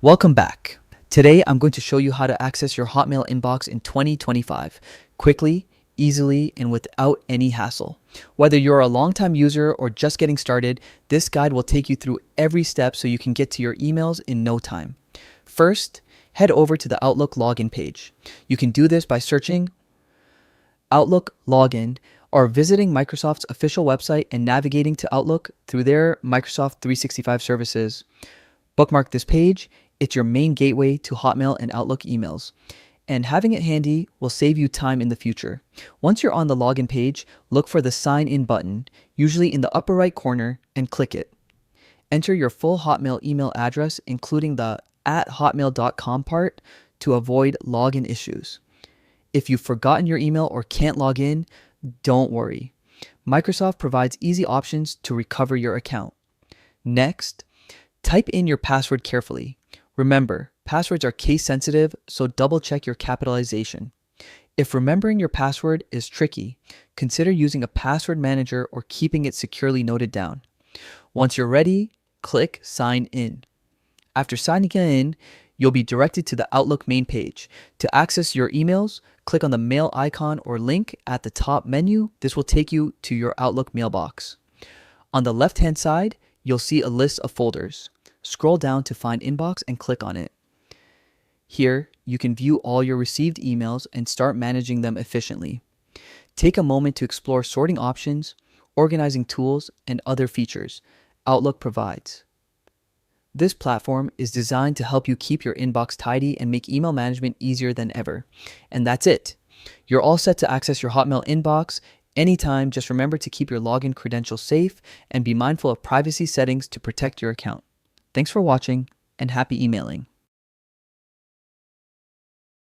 Welcome back. Today I'm going to show you how to access your Hotmail inbox in 2025 quickly, easily, and without any hassle. Whether you're a longtime user or just getting started, this guide will take you through every step so you can get to your emails in no time. First, head over to the Outlook login page. You can do this by searching Outlook login or visiting Microsoft's official website and navigating to Outlook through their Microsoft 365 services. Bookmark this page. It's your main gateway to Hotmail and Outlook emails, and having it handy will save you time in the future. Once you're on the login page, look for the Sign In button, usually in the upper right corner, and click it. Enter your full Hotmail email address, including the @hotmail.com part, to avoid login issues. If you've forgotten your email or can't log in, don't worry. Microsoft provides easy options to recover your account. Next, type in your password carefully. Remember, passwords are case sensitive, so double check your capitalization. If remembering your password is tricky, consider using a password manager or keeping it securely noted down. Once you're ready, click Sign In. After signing in, you'll be directed to the Outlook main page. To access your emails, click on the mail icon or link at the top menu. This will take you to your Outlook mailbox. On the left-hand side, you'll see a list of folders. Scroll down to find Inbox and click on it. Here, you can view all your received emails and start managing them efficiently. Take a moment to explore sorting options, organizing tools, and other features Outlook provides. This platform is designed to help you keep your inbox tidy and make email management easier than ever. And that's it. You're all set to access your Hotmail inbox anytime. Just remember to keep your login credentials safe and be mindful of privacy settings to protect your account. Thanks for watching and happy emailing.